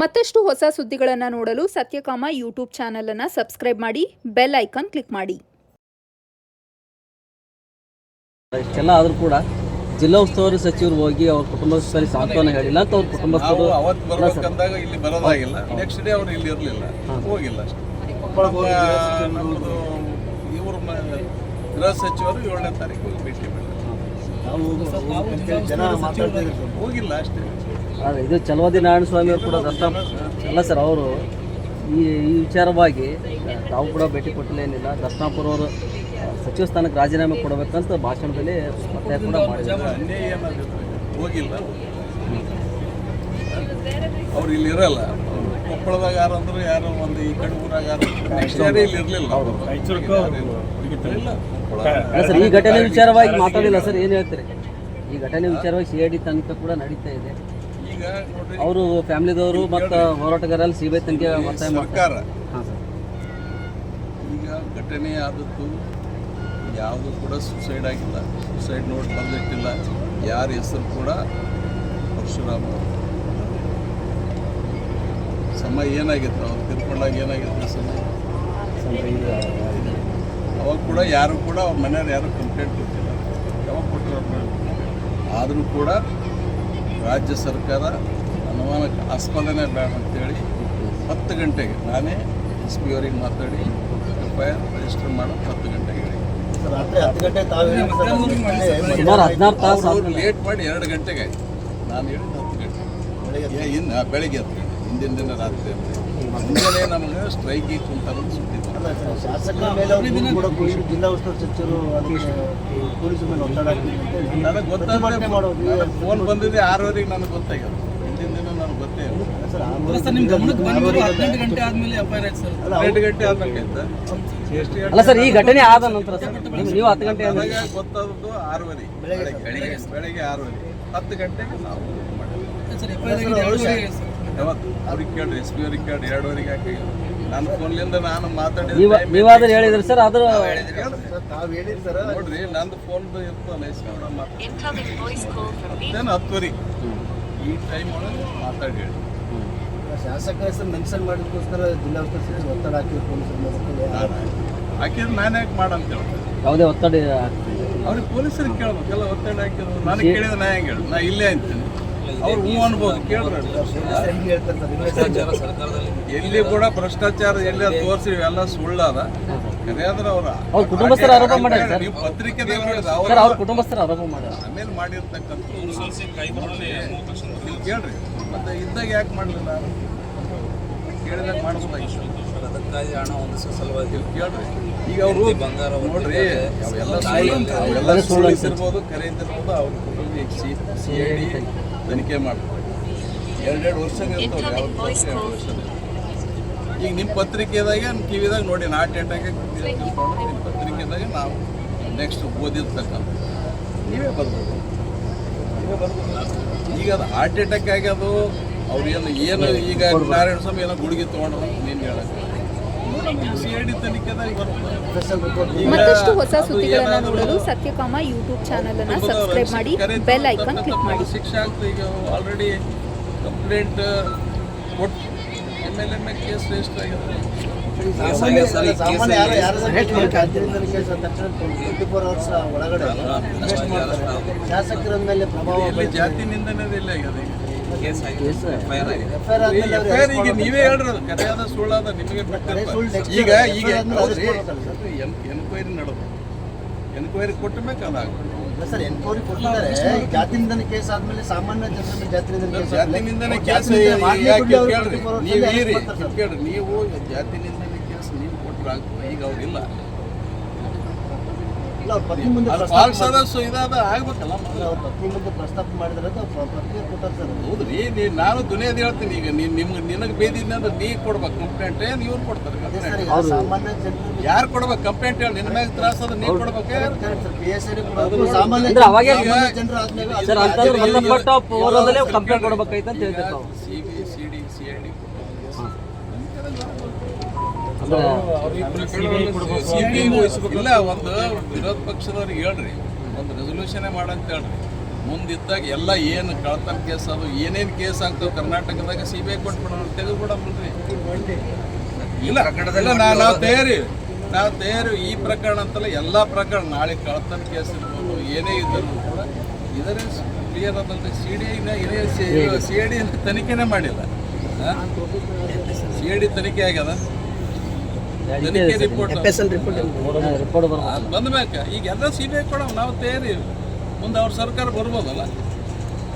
ಮತ್ತಷ್ಟು ಹೊಸ ಸುದ್ದಿಗಳನ್ನು ನೋಡಲು ಸತ್ಯಕಾಮ ಯೂಟ್ಯೂಬ್ ಚಾನೆಲ್ ಅನ್ನು ಸಬ್ಸ್ಕ್ರೈಬ್ ಮಾಡಿ, ಬೆಲ್ ಐಕಾನ್ ಕ್ಲಿಕ್ ಮಾಡಿ. ಇಷ್ಟೆಲ್ಲ ಆದರೂ ಕೂಡ ಜಿಲ್ಲಾ ಉಸ್ತುವಾರಿ ಸಚಿವರು ಹೋಗಿ ಅವ್ರ ಕುಟುಂಬಸ್ಥರಿಗೆ ಸಾಂತ್ವನ ಹೇಳಿಲ್ಲ ಅಂತ ಅವ್ರ ಕುಟುಂಬಸ್ಥರು ಅವತ್ತು ಬರ್ಬೇಕಂದಾಗ ಇಲ್ಲಿ ಬರೋದಾಗಿಲ್ಲ. ನೆಕ್ಸ್ಟ್ ಡೇ ಅವ್ರು ಇಲ್ಲಿ ಇರಲಿಲ್ಲ, ಹೋಗಿಲ್ಲ ಅಷ್ಟೇ. ನಮ್ಮದು ಇವರು ಗೃಹ ಸಚಿವರು 7ನೇ ತಾರೀಕು ಭೇಟಿ ಹೋಗಿಲ್ಲ ಅಷ್ಟೇ. ಇದು ಚಲವಾದಿ ನಾರಾಯಣ ಸ್ವಾಮಿ ಅವರು ಕೂಡ ಅಲ್ಲ ಸರ್, ಅವರು ಈ ವಿಚಾರವಾಗಿ ತಾವು ಕೂಡ ಭೇಟಿ ಕೊಟ್ಟಿಲ್ಲೇನಿಲ್ಲ. ದರ್ಶನಾಪುರ ಅವರು ಸಚಿವ ಸ್ಥಾನಕ್ಕೆ ರಾಜೀನಾಮೆ ಕೊಡಬೇಕಂತ ಭಾಷಣದಲ್ಲಿ ಒತ್ತಾಯ ಕೂಡ ಮಾಡಿದ್ದಾರೆ. ಹೋಗಿಲ್ಲ, ಅವ್ರು ಇಲ್ಲಿ ಇರಲ್ಲ. ಕೊಪ್ಪಳದಾಗ ಯಾರಂದ್ರೆ ಯಾರೋ ಒಂದು ಈ ಕಡೆ ಊರಾಗ ಇಲ್ಲಿ ಇರಲಿಲ್ಲ. ಸರ್, ಈ ಘಟನೆ ವಿಚಾರವಾಗಿ ಮಾತಾಡಿಲ್ಲ ಸರ್, ಏನು ಹೇಳ್ತಾರೆ? ಈ ಘಟನೆ ವಿಚಾರವಾಗಿ CID ತನಿಖೆ ಕೂಡ ನಡೀತಾ ಇದೆ. ಈಗ ಅವರು ಫ್ಯಾಮಿಲಿದವರು ಮತ್ತು ಹೋರಾಟಗಾರಲ್ಲಿ CBI ತನಿಖೆ ಒತ್ತಾಯ ಸರ್ಕಾರ. ಹಾಂ ಸರ್, ಈಗ ಘಟನೆ ಆದದ್ದು ಯಾವುದು ಕೂಡ ಸುಸೈಡ್ ಆಗಿಲ್ಲ, ಸುಸೈಡ್ ನೋಟ್ ಬಂದಿಟ್ಟಿಲ್ಲ. ಯಾರ ಹೆಸರು ಕೂಡ ಪರಶುರಾಮ ಸಮಯ ಏನಾಗಿತ್ತು, ಅವ್ರು ತಿರ್ಕೊಂಡಾಗ ಏನಾಗಿತ್ತು ಸಮಯ ಅವಾಗ ಕೂಡ ಯಾರು ಕೂಡ ಅವ್ರ ಮನೆಯವ್ರು ಯಾರು ಕಂಪ್ಲೇಂಟ್ ಕೊಟ್ಟಿಲ್ಲ. ಯಾವಾಗ ಕೊಟ್ಟರು? ಆದರೂ ಕೂಡ ರಾಜ್ಯ ಸರ್ಕಾರ ಅನುಮಾನಕ್ಕೆ ಆಸ್ಪದನೆ ಬೇಡ ಅಂತೇಳಿ 10 ಗಂಟೆಗೆ ನಾನೇ SP ಅವರಿಗೆ ಮಾತಾಡಿ FIR ರಿಜಿಸ್ಟರ್ ಮಾಡೋದು 10 ಗಂಟೆಗೆ ಹೇಳಿ ಸುಮಾರು 16 ತಾಸು ಲೇಟ್ ಮಾಡಿ 2 ಗಂಟೆಗೆ ಆಯ್ತು. ನಾನು ಹೇಳಿದ್ದು 10 ಗಂಟೆ ಇನ್ನು ಬೆಳಗ್ಗೆ 10 ಗಂಟೆ, ಹಿಂದಿನ ದಿನ ರಾತ್ರಿ ಮುಂಜಾನೆ ನಮಗೆ ಸ್ಟ್ರೈಕಿಗೆ ಕುಂತಾರ ಸುಟ್ಟಿದ್ದು. ಶಾಸಕರ ಮೇಲೆ ಜಿಲ್ಲಾ ಉಸ್ತುವಾರಿ ಸಚಿವರು ಪೊಲೀಸರ ಮೇಲೆ ಒತ್ತಡ ನನಗೆ ಗೊತ್ತಾಗುತ್ತೆ. ಫೋನ್ ಬಂದಿದೆ 6 ನನಗೆ ಗೊತ್ತಾಗ್ಯದ. ಹಿಂದಿನ ದಿನ ನನಗೆ ಗೊತ್ತೇ ಇಲ್ಲ. 12 ಗಂಟೆ ಆದ್ಮೇಲೆ ಅಲ್ಲ ಸರ್, ಈ ಘಟನೆ ಆದ ನಂತರ ಸರ್ ನೀವು 10 ಗಂಟೆ ಗೊತ್ತಾದದ್ದು 6 ಬೆಳಗ್ಗೆ 6 10 ಗಂಟೆಗೆ ನಾವು ಯಾವತ್ತು ಅವ್ರಿಗೆ ಕೇಳ್ರಿ, SP ಅವ್ರಿಗೆ ಕೇಳ್ರಿ, 2 ಹಾಕಿ ನನ್ನ ಫೋನ್ಲಿಂದ ನಾನು ಮಾತಾಡಿದ್ರೆ ನೀವಾದ್ರೂ ಹೇಳಿದ್ರಿ ಸರ್. ಆದ್ರೂ ನೋಡ್ರಿ, ನಂದು ಫೋನ್ ಇರ್ತಲ್ಲ SP ಅವ್ರ ಮಾತಾಡ್ತೇನೆ 10 ಈ ಟೈಮ್ ಒಳಗೆ ಮಾತಾಡಿ ಹೇಳಿ. ಶಾಸಕರ ಹೆಸರು ಮೆನ್ಷನ್ ಮಾಡೋದಕ್ಕೋಸ್ಕರ ಜಿಲ್ಲಾ ಉಸ್ತುವಾರಿ ಸಚಿವರು ಒತ್ತಡ ಹಾಕಿ ಪೊಲೀಸರ ಹಾಕಿದ್ರೆ ನಾನು ಯಾಕೆ ಮಾಡಂತ ಹೇಳ್ತಾರೆ. ಯಾವುದೇ ಒತ್ತಡ ಅವ್ರಿಗೆ ಪೊಲೀಸರಿಗೆ ಕೇಳ್ಬೇಕಲ್ಲ. ಒತ್ತಡ ಹಾಕಿದ್ರು ನನಗೆ ಕೇಳಿದ್ರೆ ನಾ ಹೆಂಗೆ ಹೇಳಿ? ನಾ ಇಲ್ಲೇ ಅಂತೀನಿ. ಅವ್ರು ಹೂ ಅನ್ಬೋದು, ಕೇಳ್ರಿ. ಎಲ್ಲಿ ಕೂಡ ಭ್ರಷ್ಟಾಚಾರ ಎಲ್ಲಿ ತೋರಿಸಿ ಎಲ್ಲ ಸುಳ್ಳಾದ ಕರೆ ಆದ್ರೆ ಅವ್ರ ಕುಟುಂಬಸ್ಥರ ಆರೋಪ ಮಾಡ್ಯಾರ. ನೀವು ಪತ್ರಿಕೆದಾಗ ಅವ್ರ ಕುಟುಂಬಸ್ಥರ ಆರೋಪ ಮಾಡ್ಯಾರ. ಆಮೇಲೆ ಮಾಡಿರ್ತಕ್ಕಂಥ ನೀವು ಕೇಳ್ರಿ. ಮತ್ತೆ ಇದ್ದಾಗ ಯಾಕೆ ಮಾಡಲಿಲ್ಲ? ಕೇಳಿದಾಗ ಮಾಡ್ಬೋದಾಗಿತ್ತು. ಕೇಳ್ರಿ. ಈಗ ಅವರು ನೋಡ್ರಿ, ಅವೆಲ್ಲ ಸುಳ್ಳು ಇರ್ಬೋದು, ಕರೆ ಇದ್ದಿರ್ಬೋದು. ಅವ್ರ ಕುಟುಂಬ CID ತನಿಖೆ ಮಾಡ್ತಾರೆ. 2 ವರ್ಷ ಇರ್ತಾವೆ. 2 ವರ್ಷ. ಈಗ ನಿಮ್ಮ ಪತ್ರಿಕೆದಾಗೆ ಟಿವಿದಾಗ ನೋಡಿ, ನಾಟ್ ಎಂಟಾಗೆ ನಿಮ್ಮ ಪತ್ರಿಕೆದಾಗೆ ನಾವು ನೆಕ್ಸ್ಟ್ ಓದಿರ್ತಕ್ಕಂಥ ನೀವೇ ಬರ್ಬೋದು. ಈಗ ಅದು ಹಾರ್ಟ್ ಅಟ್ಯಾಕ್ ಆಗ್ಯದು. ಅವ್ರು ಏನು ಈಗ ನಾರಾಯಣ ಸ್ವಾಮಿ ಏನೋ ಗುಳಿಗೆ ತೊಗೊಂಡ್ರು, ನೀನು ಹೇಳಕ್ಕೆ CID ತನಿಖೆದಾಗ ಬರುತ್ತೆ. ಮತ್ತಷ್ಟು ಹೊಸ ಸುದ್ದಿಗಳನ್ನು ನೋಡಲು ಸತ್ಯಕಾಮ ಯೂಟ್ಯೂಬ್ ಚಾನೆಲ್ ಅನ್ನು ಸಬ್ಸ್ಕ್ರೈಬ್ ಮಾಡಿ, ಬೆಲ್ ಐಕಾನ್ ಕ್ಲಿಕ್ ಮಾಡಿ. ಶಿಕ್ಷೆ ಆಗ್ತದೆ. ಈಗ ಆಲ್ರೆಡಿ ಕಂಪ್ಲೇಂಟ್ ಕೊಟ್ಟು MLMA ಕೇಸ್ ರಿಜಿಸ್ಟರ್ ಆಗಿದೆ. ಶಾಸಕರ ಮೇಲೆ ಪ್ರಭಾವ ಜಾತಿ ನಿಂದನೆ ಇಲ್ಲ. ಈಗ ನೀವೇ ಹೇಳ್ರಿ, ಅದು ಕಥೆಯಾದ ಸುಳ್ಳಾದ ನಿಮಗೆ ಈಗ ಎನ್ಕ್ವೈರಿ ನಡೆದು ಎನ್ಕ್ವೈರಿ ಕೊಟ್ಟ ಮೇಲೆ ಅದಾಗುತ್ತೆ ಸರ್. ಎನ್ಕ್ವೈರಿ ಕೊಟ್ಟಿದ್ದಾರೆ. ಜಾತಿ ನಿಂದನೆ ಕೇಸ್ ಆದ್ಮೇಲೆ ಸಾಮಾನ್ಯ ಜನರ ಜಾತಿ ನಿಂದನೆ ಕೇಸ್ ಕೇಳ್ರಿ. ನೀವು ಜಾತಿ ನಿಂದನೆ ಕೇಸ್ ನೀವು ಕೊಟ್ಟರೆ ಆಗ್ತದೆ. ಈಗ ಅವ್ರಿಲ್ಲ, ಪತ್ನಿ ಮುಂದೆ ಇದಾದ ಆಗ್ಬೇಕಲ್ಲ. ಪತ್ನಿ ಮುಂದೆ ಪ್ರಸ್ತಾಪ ಮಾಡಿದ್ರೆ ಪ್ರಕ್ರಿಯೆ ಕೊಟ್ಟಾರೆ ಸರ್. ಹೌದ್ರಿ, ನಾನು ದುನಿಯಾದ ಹೇಳ್ತೀನಿ. ಈಗ ನಿನಗೆ ಬೇದಿದ್ನ ಅಂದ್ರೆ ನೀ ಕೊಡ್ಬೇಕು ಕಂಪ್ಲೇಂಟ್. ಇವ್ರು ಕೊಡ್ತಾರೆ ಸಾಮಾನ್ಯ ಜನರು ಯಾರು ಕೊಡ್ಬೇಕು ಕಂಪ್ಲೇಂಟ್? ಹೇಳಿ, ನಿನ್ನ ಮ್ಯಾಗ ತ್ರಾಸ ಅದ ನೀ ಕೊಡ್ಬೇಕು. ಸಾಮಾನ್ಯ ಕಂಪ್ಲೇಂಟ್ ಕೊಡ್ಬೇಕಾಯ್ತು ಅಂತ ಹೇಳ್ತಾರೆ. CID ಇಲ್ಲ, ಒಂದು ವಿರೋಧ ಪಕ್ಷದವ್ರಿಗೆ ಹೇಳ್ರಿ, ಒಂದು ರೆಸೊಲ್ಯೂಷನ್ ಮಾಡಂತ ಹೇಳ್ರಿ. ಮುಂದಿದ್ದಾಗ ಎಲ್ಲ ಏನು ಕಳ್ತನ ಕೇಸ್ ಅದು ಏನೇನು ಕೇಸ್ ಆಗ್ತವೆ ಕರ್ನಾಟಕದಾಗ CBI ಕೊಟ್ಬಿಡೋಣ ತೆಗೆದುಬಿಡಮ್ರಿ. ಇಲ್ಲ ನಾವು ತಯಾರಿ ಈ ಪ್ರಕರಣ ಅಂತಲ್ಲ, ಎಲ್ಲ ಪ್ರಕರಣ ನಾಳೆ ಕಳ್ತನ ಕೇಸ್ ಇರ್ಬೋದು ಏನೇ ಇದ್ದರೂ ಕೂಡ ಇದರ ಕ್ಲಿಯರ್ ಆದಂಥ CID ತನಿಖೆನೇ ಮಾಡಿಲ್ಲ. CID ತನಿಖೆ ಆಗ್ಯದ, ತನಿಖೆ ರಿಪೋರ್ಟ್ ರಿಪೋರ್ಟ್ ಬರ್ಬೋದು. ಬಂದ್ಮ್ಯಾಕ ಈಗ ಎಲ್ಲ CBI ಕೊಡೋ ನಾವು ತಯಾರಿ. ಮುಂದೆ ಅವ್ರ ಸರ್ಕಾರ ಬರ್ಬೋದಲ್ಲ,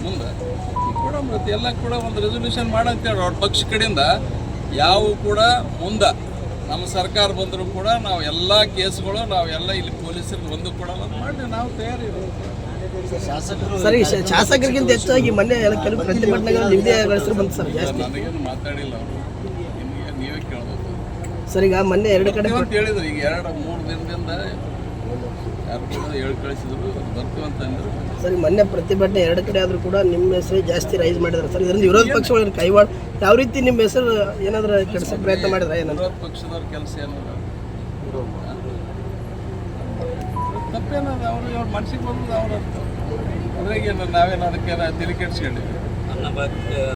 ಮುಂದೆ ಕೊಡಂಬತ್ತೆ ಎಲ್ಲ ಕೂಡ ಒಂದು ರೆಸೊಲ್ಯೂಷನ್ ಮಾಡಂತೇಳಿ ಅವ್ರ ಪಕ್ಷ ಕಡೆಯಿಂದ ಯಾವ ಕೂಡ ಮುಂದೆ ನಮ್ಮ ಸರ್ಕಾರ ಬಂದರೂ ಕೂಡ ನಾವು ಎಲ್ಲ ಕೇಸ್ಗಳು ನಾವೆಲ್ಲ ಇಲ್ಲಿ ಪೊಲೀಸರಿಗೆ ಒಂದು ಕೊಡಲ್ಲ ಮಾಡಿ ನಾವು ತಯಾರಿ. ಸರಿ, ಶಾಸಕರಿಗಿಂತ ಹೆಚ್ಚಾಗಿ ಮೊನ್ನೆ ಕೆಲವು ಪ್ರತಿಭಟನೆಗಳು ನಿಮ್ಮದೇ ಹೆಸರು ಬಂತು ಸರ್ ಜಾಸ್ತಿ. ನನಗೇನು ಮಾತಾಡಿಲ್ಲ ಅವರು, ನಿಮಗೆ ನೀವೇ ಕೇಳಬೇಕು ಸರ್. ಈಗ ಮೊನ್ನೆ 2 ಕಡೆ ಅಂತ ಹೇಳಿದ್ರು, ಈಗ 2-3 ದಿನದಿಂದ ಯಾರು ಕೂಡ ಹೇಳಿ ಕಳಿಸಿದ್ರು ಬರ್ತೀವಿ ಅಂತ ಅಂದರು. ಸರ್, ಮೊನ್ನೆ ಪ್ರತಿಭಟನೆ 2 ಕಡೆ ಆದರೂ ಕೂಡ ನಿಮ್ಮ ಹೆಸರು ಜಾಸ್ತಿ ರೈಸ್ ಮಾಡಿದ್ದಾರೆ ಸರ್. ಇದರಿಂದ ವಿರೋಧ ಪಕ್ಷಗಳು ಕೈವಾಡ ಯಾವ ರೀತಿ ನಿಮ್ಮ ಹೆಸರು ಏನಾದರೂ ಕೆಡಿಸೋ ಪ್ರಯತ್ನ ಮಾಡಿದ್ರೆ ಏನಂತ? ವಿರೋಧ ಪಕ್ಷದವ್ರ ಕೆಲಸ ಏನದ ತಪ್ಪೇನದ, ಅವ್ರ ಮನಸ್ಸಿಗೆ ಬಂದದ್ದು ಅವ್ರ ಅದ್ರಾಗೇನು ನಾವೇನು ಅದಕ್ಕೆ ತಲೆ ಕೆಡಿಸ್ಕೊಂಡಿವಿ.